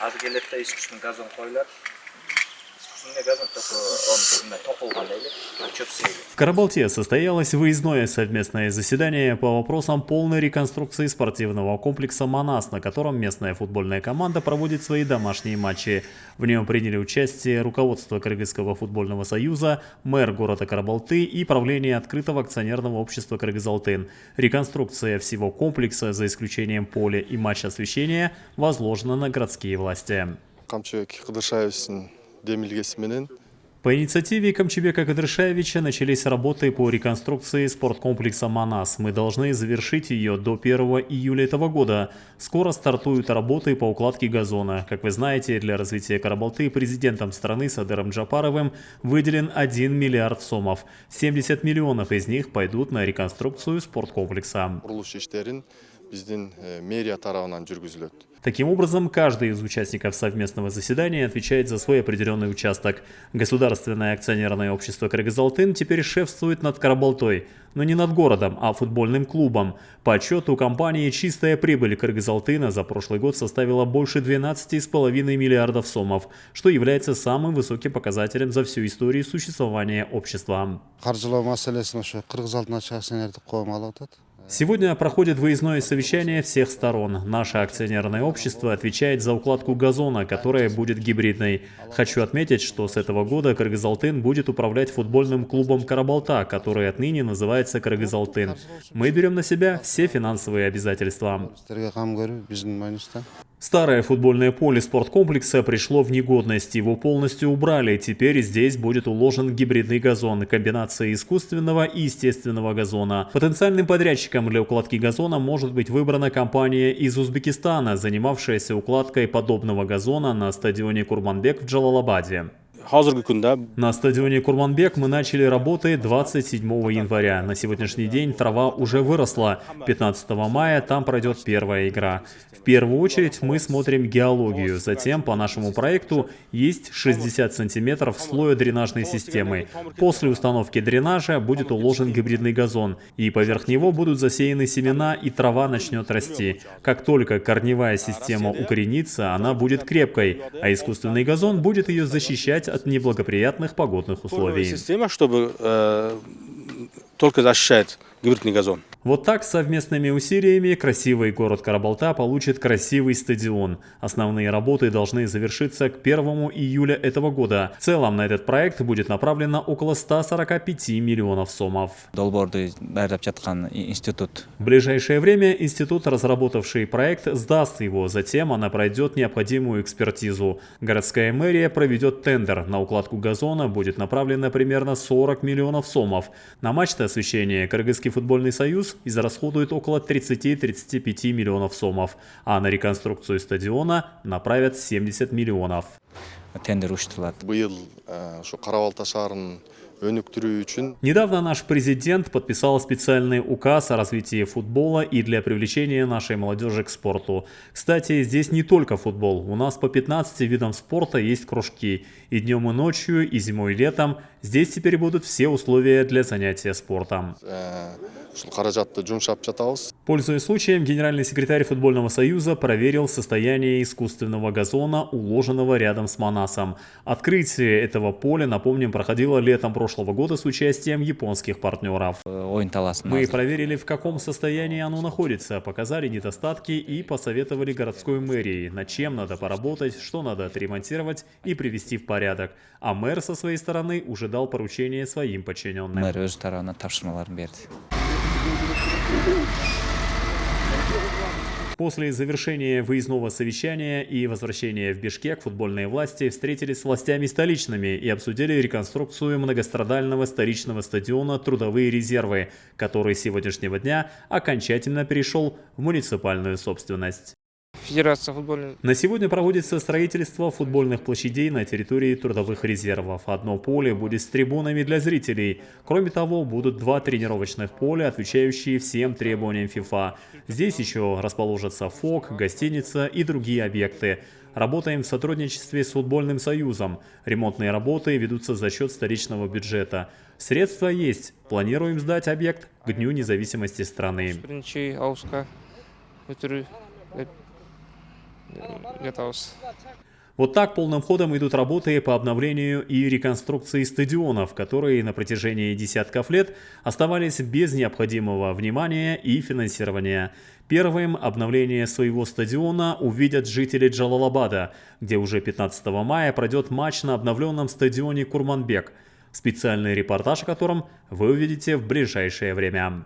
Азыр келет да искусственный газон коюлат. Искусственный газон только топылган эле, чөп сейли. В Карабалте состоялось выездное совместное заседание по вопросам полной реконструкции спортивного комплекса «Манас», на котором местная футбольная команда проводит свои домашние матчи. В нем приняли участие руководство Кыргызского футбольного союза, мэр города Карабалты и правление открытого акционерного общества «Кыргыз-Алтын». Реконструкция всего комплекса, за исключением поля и матч освещения, возложена на городские власти. По инициативе Камчыбека Кадыршаевича начались работы по реконструкции спорткомплекса «Манас». Мы должны завершить ее до 1 июля этого года. Скоро стартуют работы по укладке газона. Как вы знаете, для развития Карабалты президентом страны Садыром Джапаровым выделен 1 миллиард сомов. 70 миллионов из них пойдут на реконструкцию спорткомплекса. Таким образом, каждый из участников совместного заседания отвечает за свой определенный участок. Государственное акционерное общество «Кыргыз-Алтын» теперь шефствует над Карабалтой, но не над городом, а футбольным клубом. По отчету компании, чистая прибыль «Кыргыз-Алтына» за прошлый год составила больше 12,5 миллиардов сомов, что является самым высоким показателем за всю историю существования общества. Сегодня проходит выездное совещание всех сторон. Наше акционерное общество отвечает за укладку газона, которая будет гибридной. Хочу отметить, что с этого года Кыргыз-Алтын будет управлять футбольным клубом «Карабалта», который отныне называется «Кыргыз-Алтын». Мы берем на себя все финансовые обязательства. Старое футбольное поле спорткомплекса пришло в негодность, его полностью убрали. Теперь здесь будет уложен гибридный газон, комбинация искусственного и естественного газона. Потенциальным подрядчиком для укладки газона может быть выбрана компания из Узбекистана, занимавшаяся укладкой подобного газона на стадионе Курманбек в Джалалабаде. На стадионе Курманбек мы начали работы 27 января. На сегодняшний день трава уже выросла. 15 мая там пройдет первая игра. В первую очередь мы смотрим геологию. Затем по нашему проекту есть 60 сантиметров слоя дренажной системы. После установки дренажа будет уложен гибридный газон. И поверх него будут засеяны семена, и трава начнет расти. Как только корневая система укоренится, она будет крепкой, а искусственный газон будет ее защищать от неблагоприятных погодных условий. Система, чтобы только защищает гибридный газон. Вот так совместными усилиями красивый город Карабалта получит красивый стадион. Основные работы должны завершиться к 1 июля этого года. В целом на этот проект будет направлено около 145 миллионов сомов. В ближайшее время институт, разработавший проект, сдаст его. Затем она пройдет необходимую экспертизу. Городская мэрия проведет тендер. На укладку газона будет направлено примерно 40 миллионов сомов. На мачты освещения Кыргызский футбольный союз израсходует около 30-35 миллионов сомов, а на реконструкцию стадиона направят 70 миллионов. Недавно наш президент подписал специальный указ о развитии футбола и для привлечения нашей молодежи к спорту. Кстати, здесь не только футбол. У нас по 15 видам спорта есть кружки. И днем, и ночью, и зимой, и летом. Здесь теперь будут все условия для занятия спортом. Пользуясь случаем, генеральный секретарь футбольного союза проверил состояние искусственного газона, уложенного рядом с Манасом. Открытие этого поля, напомним, проходило летом прошлого года с участием японских партнеров. Мы проверили, в каком состоянии оно находится, показали недостатки и посоветовали городской мэрии, над чем надо поработать, что надо отремонтировать и привести в порядок. А мэр со своей стороны уже дал поручение своим подчиненным. После завершения выездного совещания и возвращения в Бишкек футбольные власти встретились с властями столичными и обсудили реконструкцию многострадального столичного стадиона «Трудовые резервы», который с сегодняшнего дня окончательно перешел в муниципальную собственность. Федерация футбольная. На сегодня проводится строительство футбольных площадей на территории трудовых резервов. Одно поле будет с трибунами для зрителей. Кроме того, будут 2 тренировочных поля, отвечающие всем требованиям ФИФА. Здесь еще расположатся ФОК, гостиница и другие объекты. Работаем в сотрудничестве с футбольным союзом. Ремонтные работы ведутся за счет столичного бюджета. Средства есть. Планируем сдать объект к Дню независимости страны. готовился. Вот так полным ходом идут работы по обновлению и реконструкции стадионов, которые на протяжении десятков лет оставались без необходимого внимания и финансирования. Первым обновление своего стадиона увидят жители Джалалабада, где уже 15 мая пройдет матч на обновленном стадионе Курманбек, специальный репортаж о котором вы увидите в ближайшее время.